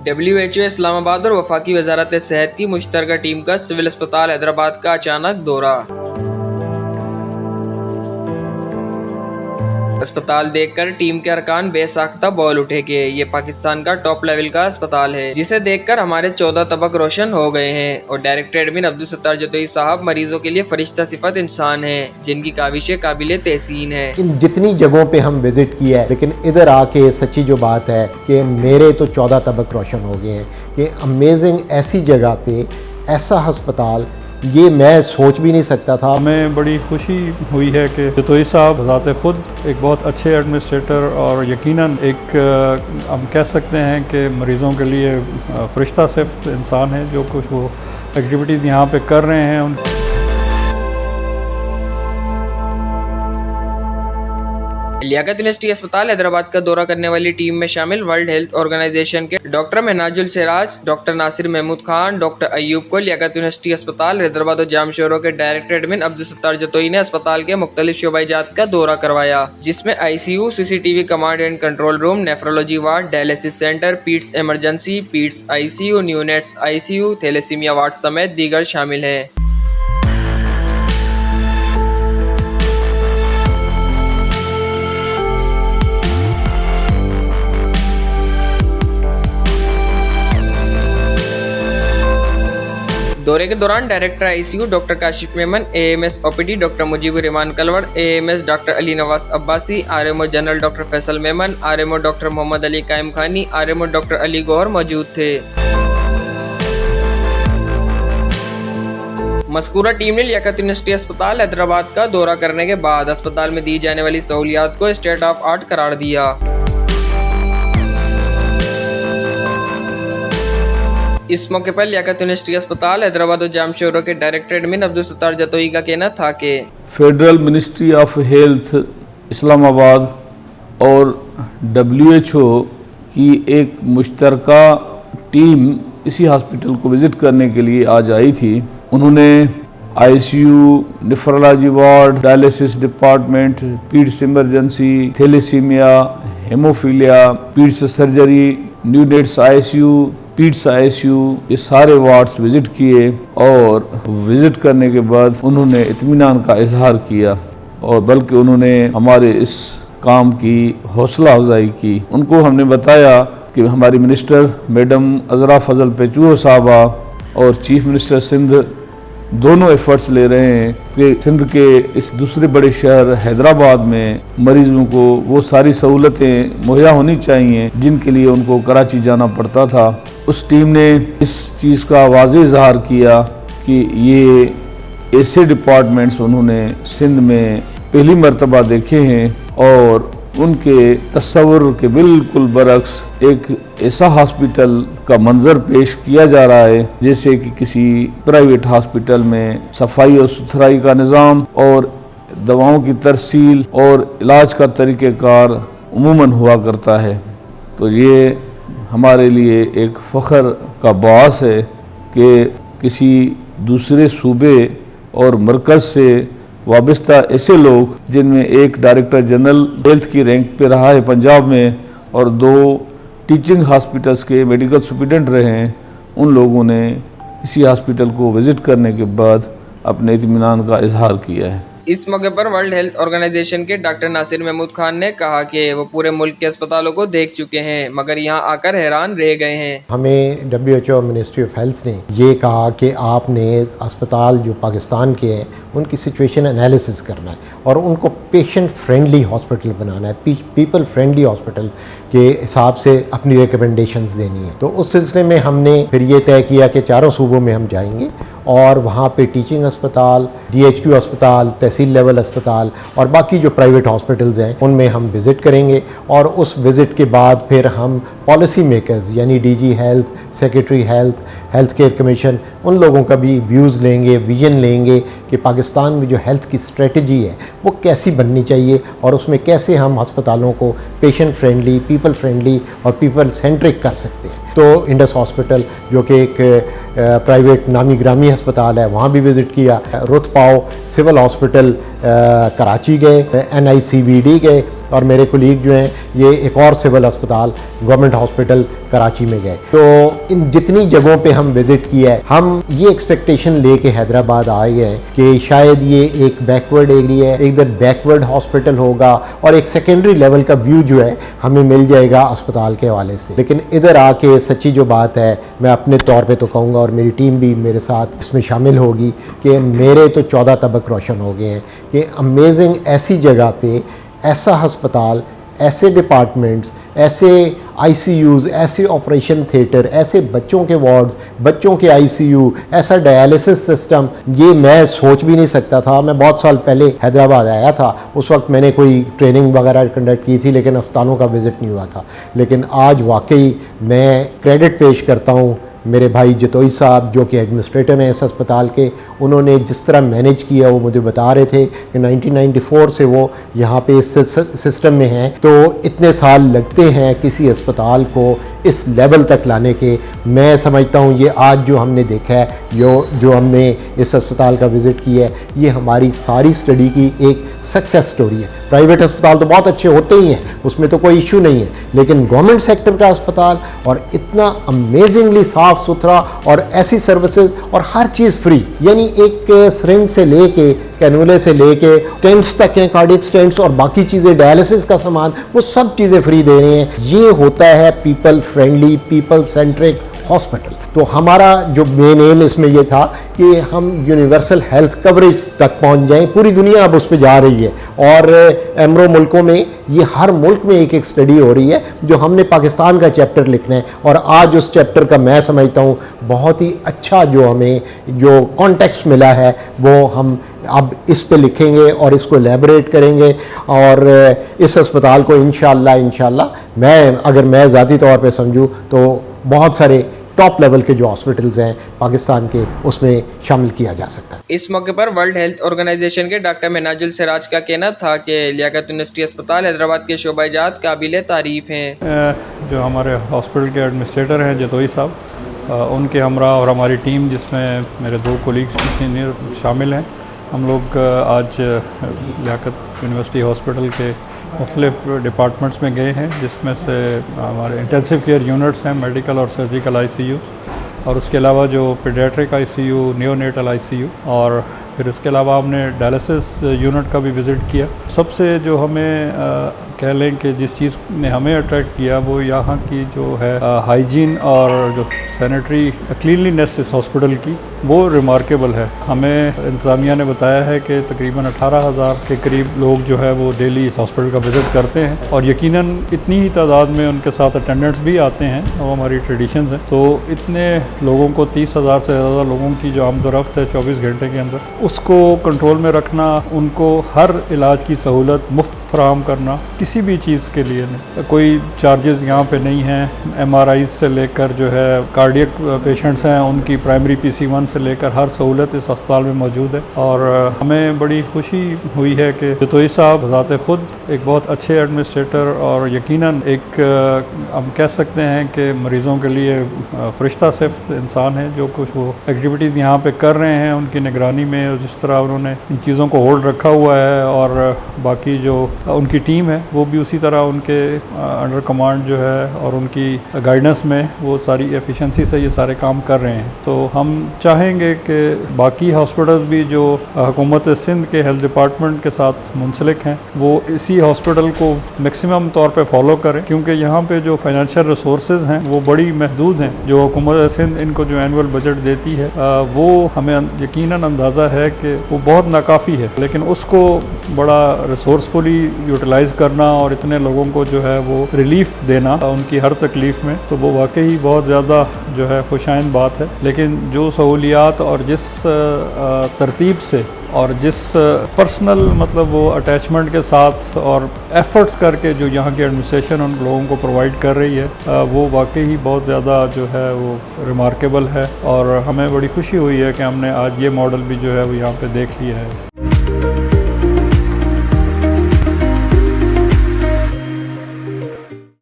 WHO اسلام آباد اور وفاقی وزارت صحت کی مشترکہ ٹیم کا سول اسپتال حیدرآباد کا اچانک دورہ۔ اسپتال دیکھ کر ٹیم کے ارکان بے ساختہ بول اٹھے کہ یہ پاکستان کا ٹاپ لیول کا اسپتال ہے، جسے دیکھ کر ہمارے 14 طبق روشن ہو گئے ہیں۔ اور ڈائریکٹر ایڈمن عبدالستار جتوئی صاحب مریضوں کے لیے فرشتہ صفت انسان ہیں، جن کی کاوشیں قابل تحسین ہیں۔ جتنی جگہوں پہ ہم وزٹ کیا ہے، لیکن ادھر آ کے سچی جو بات ہے کہ میرے تو 14 طبق روشن ہو گئے ہیں کہ امیزنگ ایسی جگہ پہ ایسا ہسپتال یہ میں سوچ بھی نہیں سکتا تھا۔ ہمیں بڑی خوشی ہوئی ہے کہ جتوئی صاحب ذات خود ایک بہت اچھے ایڈمنسٹریٹر اور یقیناً ایک ہم کہہ سکتے ہیں کہ مریضوں کے لیے فرشتہ صفت انسان ہے، جو کچھ وہ ایکٹیویٹیز یہاں پہ کر رہے ہیں۔ لیاقت یونیورسٹی اسپتال حیدرآباد کا دورہ کرنے والی ٹیم میں شامل ورلڈ ہیلتھ آرگنائزیشن کے ڈاکٹر منہاج السراج، ڈاکٹر ناصر محمود خان، ڈاکٹر ایوب کو لیاقت یونیورسٹی اسپتال حیدرآباد و جام شوروں کے ڈائریکٹر ایڈمن عبدالستار جتوئی نے اسپتال کے مختلف شعبہ جات کا دورہ کروایا، جس میں ICU، CCTV command and control room, nephrology ward, dialysis centre, peds emergency, peds ICU، neonates ICU، thalassemia ward سمیت دیگر شامل ہیں۔ دورے کے دوران director ICU doctor Kashif Memon, AMS OPD doctor Mujeeb ur Rahman Kalhoro, AMS doctor Ali Nawaz Abbasi, RMO general doctor Faisal Memon, RMO doctor Muhammad Ali Qaimkhani, RMO doctor علی گوہر موجود تھے۔ مذکورہ ٹیم نے لیاقت یونیورسٹی اسپتال حیدرآباد کا دورہ کرنے کے بعد اسپتال میں دی جانے والی سہولیات کو اسٹیٹ آف آرٹ قرار دیا۔ اس موقع پر لیاقت یونیورسٹی اسپتال حیدرآباد و جام شوروں کے ڈائریکٹر ایڈمن عبدالستار جتوئی کا کہنا تھا کہ فیڈرل منسٹری آف ہیلتھ اسلام آباد اور WHO کی ایک مشترکہ ٹیم اسی ہاسپٹل کو وزٹ کرنے کے لیے آج آئی تھی۔ انہوں نے ICU، nephrology ward, dialysis department, peds emergency, thalassemia, haemophilia, peds surgery, neonates ICU، peds ICU، یہ سارے وارڈز وزٹ کیے اور وزٹ کرنے کے بعد انہوں نے اطمینان کا اظہار کیا اور بلکہ انہوں نے ہمارے اس کام کی حوصلہ افزائی کی۔ ان کو ہم نے بتایا کہ ہماری منسٹر میڈم عذرا فضل پیچو صاحبہ اور چیف منسٹر سندھ دونوں ایفرٹس لے رہے ہیں کہ سندھ کے اس دوسرے بڑے شہر حیدرآباد میں مریضوں کو وہ ساری سہولتیں مہیا ہونی چاہیے جن کے لیے ان کو کراچی جانا پڑتا تھا۔ اس ٹیم نے اس چیز کا واضح اظہار کیا کہ یہ ایسے ڈپارٹمنٹس انہوں نے سندھ میں پہلی مرتبہ دیکھے ہیں اور ان کے تصور کے بالکل برعکس ایک ایسا ہاسپٹل کا منظر پیش کیا جا رہا ہے جیسے کہ کسی پرائیویٹ ہاسپٹل میں صفائی اور ستھرائی کا نظام اور دواؤں کی ترسیل اور علاج کا طریقہ کار عموماً ہوا کرتا ہے۔ تو یہ ہمارے لیے ایک فخر کا باعث ہے کہ کسی دوسرے صوبے اور مرکز سے وابستہ ایسے لوگ جن میں ایک ڈائریکٹر جنرل ہیلتھ کی رینک پہ رہا ہے پنجاب میں اور 2 ٹیچنگ ہاسپٹلز کے میڈیکل سپرنٹینڈنٹ رہے ہیں، ان لوگوں نے اسی ہاسپٹل کو وزٹ کرنے کے بعد اپنے اطمینان کا اظہار کیا ہے۔ اس موقع پر ورلڈ ہیلتھ آرگنائزیشن کے ڈاکٹر ناصر محمود خان نے کہا کہ وہ پورے ملک کے اسپتالوں کو دیکھ چکے ہیں مگر یہاں آ کر حیران رہ گئے ہیں۔ ہمیں WHO منسٹری آف ہیلتھ نے یہ کہا کہ آپ نے اسپتال جو پاکستان کے ہیں ان کی سچویشن انالیسس کرنا ہے اور ان کو پیشنٹ فرینڈلی ہاسپٹل بنانا ہے، پیپل فرینڈلی ہاسپٹل کے حساب سے اپنی ریکمنڈیشنز دینی ہے۔ تو اس سلسلے میں ہم نے پھر یہ طے کیا کہ 4 صوبوں میں ہم جائیں گے اور وہاں پہ ٹیچنگ اسپتال، DHQ اسپتال، تحصیل لیول اسپتال اور باقی جو پرائیویٹ ہاسپٹلز ہیں ان میں ہم وزٹ کریں گے اور اس وزٹ کے بعد پھر ہم پالیسی میکرز یعنی DG health, secretary health, health care commission ان لوگوں کا بھی ویوز لیں گے، ویژن لیں گے کہ پاکستان میں جو ہیلتھ کی اسٹریٹجی ہے وہ کیسی بننی چاہیے اور اس میں کیسے ہم ہسپتالوں کو پیشنٹ فرینڈلی، پیپل فرینڈلی اور پیپل سینٹرک کر سکتے ہیں۔ تو انڈس ہاسپٹل جو کہ ایک پرائیویٹ نامی گرامی ہسپتال ہے وہاں بھی وزٹ کیا، رت پاؤ سول ہاسپٹل کراچی گئے، NICVD گئے اور میرے کولیگ جو ہیں یہ ایک اور سول اسپتال گورنمنٹ ہاسپٹل کراچی میں گئے. تو ان جتنی جگہوں پہ ہم وزٹ کیا ہے, ہم یہ ایکسپیکٹیشن لے کے حیدرآباد آئے ہیں کہ شاید یہ ایک بیکورڈ ایریا ہے, ادھر بیکورڈ ہاسپٹل ہوگا اور ایک سیکنڈری لیول کا ویو جو ہے ہمیں مل جائے گا اسپتال کے حوالے سے. لیکن ادھر آ کے سچی جو بات ہے, میں اپنے طور پہ تو کہوں گا اور میری ٹیم بھی میرے ساتھ اس میں شامل ہوگی کہ میرے تو 14 طبق روشن ہو گئے ہیں کہ امیزنگ ایسی جگہ پہ ایسا ہسپتال, ایسے ڈپارٹمنٹس, ایسے آئی سی یوز, ایسے آپریشن تھیٹر, ایسے بچوں کے وارڈز, بچوں کے آئی سی یو, ایسا ڈیالسس سسٹم, یہ میں سوچ بھی نہیں سکتا تھا. میں بہت سال پہلے حیدرآباد آیا تھا, اس وقت میں نے کوئی ٹریننگ وغیرہ کنڈکٹ کی تھی لیکن اسپتالوں کا وزٹ نہیں ہوا تھا. لیکن آج واقعی میں کریڈٹ پیش کرتا ہوں میرے بھائی جتوئی صاحب جو کہ ایڈمنسٹریٹر ہیں اس اسپتال کے. انہوں نے جس طرح مینیج کیا وہ مجھے بتا رہے تھے کہ 1994 سے وہ یہاں پہ اس سسٹم میں ہیں, تو اتنے سال لگتے ہیں کسی اسپتال کو اس لیول تک لانے کے. میں سمجھتا ہوں یہ آج جو ہم نے دیکھا ہے, جو ہم نے اس اسپتال کا وزٹ کیا ہے, یہ ہماری ساری اسٹڈی کی ایک سکسیس سٹوری ہے. پرائیویٹ اسپتال تو بہت اچھے ہوتے ہی ہیں, اس میں تو کوئی ایشو نہیں ہے, لیکن گورنمنٹ سیکٹر کا اسپتال اور اتنا امیزنگلی صاف ستھرا اور ایسی سروسز اور ہر چیز فری, یعنی ایک سرنج سے لے کے کینولے سے لے کے ٹینٹس تک ہیں, کارڈک سٹینٹس اور باقی چیزیں, ڈائلسس کا سامان, وہ سب چیزیں فری دے رہے ہیں. یہ ہوتا ہے people friendly, people centric hospital. تو ہمارا جو مین ایم اس میں یہ تھا کہ ہم یونیورسل ہیلتھ کوریج تک پہنچ جائیں. پوری دنیا اب اس پہ جا رہی ہے اور ایمرو ملکوں میں یہ ہر ملک میں ایک اسٹڈی ہو رہی ہے جو ہم نے پاکستان کا چیپٹر لکھنا ہے. اور آج اس چیپٹر کا میں سمجھتا ہوں بہت ہی اچھا جو ہمیں جو کانٹیکسٹ ملا ہے وہ ہم اب اس پہ لکھیں گے اور اس کو ایلیبریٹ کریں گے. اور اس اسپتال کو انشاءاللہ اگر میں ذاتی طور پہ سمجھوں تو بہت سارے ٹاپ لیول کے جو ہاسپٹلز ہیں پاکستان کے اس میں شامل کیا جا سکتا ہے. اس موقع پر ورلڈ ہیلتھ آرگنائزیشن کے ڈاکٹر منہاج السراج کا کہنا تھا کہ لیاقت یونیورسٹی اسپتال حیدرآباد کے شعبہ جات قابل تعریف ہیں. جو ہمارے ہاسپٹل کے ایڈمنسٹریٹر ہیں جتوئی صاحب, ان کے ہمراہ اور ہماری ٹیم جس میں میرے 2 کولیگز بھی سینئر شامل ہیں, ہم لوگ آج لیاقت یونیورسٹی ہاسپٹل کے مختلف ڈپارٹمنٹس میں گئے ہیں, جس میں سے ہمارے انٹینسو کیئر یونٹس ہیں, میڈیکل اور سرجیکل آئی سی یوز, اور اس کے علاوہ جو paediatric I C U, neonatal I C U, اور پھر اس کے علاوہ ہم نے ڈائلسس یونٹ کا بھی وزٹ کیا. سب سے جو ہمیں کہہ لیں کہ جس چیز نے ہمیں اٹریکٹ کیا وہ یہاں کی جو ہے ہائیجین اور جو سینیٹری کلینلینس اس ہاسپٹل کی وہ ریمارکیبل ہے. ہمیں انتظامیہ نے بتایا ہے کہ تقریباً 18,000 کے قریب لوگ جو ہے وہ ڈیلی اس ہاسپٹل کا وزٹ کرتے ہیں, اور یقیناً اتنی ہی تعداد میں ان کے ساتھ اٹینڈنٹس بھی آتے ہیں, وہ ہماری ٹریڈیشنز ہیں. تو اتنے لوگوں کو 30,000 سے زیادہ لوگوں کی جو آمد و رفت ہے 24 گھنٹے کے اندر, اس کو کنٹرول میں رکھنا, ان کو ہر علاج کی سہولت مفت فراہم کرنا, کسی بھی چیز کے لیے نہیں, کوئی چارجز یہاں پہ نہیں ہیں. ایم آر آئیز سے لے کر جو ہے کارڈیک پیشنٹس ہیں ان کی پرائمری PC1 سے لے کر ہر سہولت اس اسپتال میں موجود ہے. اور ہمیں بڑی خوشی ہوئی ہے کہ جتوئی صاحب ذات خود ایک بہت اچھے ایڈمنسٹریٹر اور یقیناً ایک ہم کہہ سکتے ہیں کہ مریضوں کے لیے فرشتہ صفت انسان ہے, جو کچھ وہ ایکٹیویٹیز یہاں پہ کر رہے ہیں ان کی نگرانی میں, اور جس طرح انہوں نے ان چیزوں کو ہولڈ رکھا ہوا ہے, اور باقی جو ان کی ٹیم ہے وہ بھی اسی طرح ان کے انڈر کمانڈ جو ہے اور ان کی گائیڈنس میں وہ ساری ایفیشنسی سے یہ سارے کام کر رہے ہیں. تو ہم چاہیں گے کہ باقی ہاسپٹلز بھی جو حکومت سندھ کے ہیلتھ ڈپارٹمنٹ کے ساتھ منسلک ہیں وہ اسی ہاسپٹل کو میکسیمم طور پہ فالو کریں, کیونکہ یہاں پہ جو فائنینشیل ریسورسز ہیں وہ بڑی محدود ہیں. جو حکومت سندھ ان کو جو اینول بجٹ دیتی ہے وہ ہمیں یقیناً اندازہ ہے کہ وہ بہت ناکافی ہے, لیکن اس کو بڑا ریسورسفلی یوٹیلائز کرنا اور اتنے لوگوں کو جو ہے وہ ریلیف دینا ان کی ہر تکلیف میں, تو وہ واقعی بہت زیادہ جو ہے خوشائند بات ہے. لیکن جو سہولیات اور جس ترتیب سے اور جس پرسنل مطلب وہ اٹیچمنٹ کے ساتھ اور ایفرٹس کر کے جو یہاں کی ایڈمنسٹریشن ان لوگوں کو پرووائڈ کر رہی ہے وہ واقعی بہت زیادہ جو ہے وہ ریمارکیبل ہے, اور ہمیں بڑی خوشی ہوئی ہے کہ ہم نے آج یہ ماڈل بھی جو ہے وہ یہاں پہ دیکھ لیا ہے.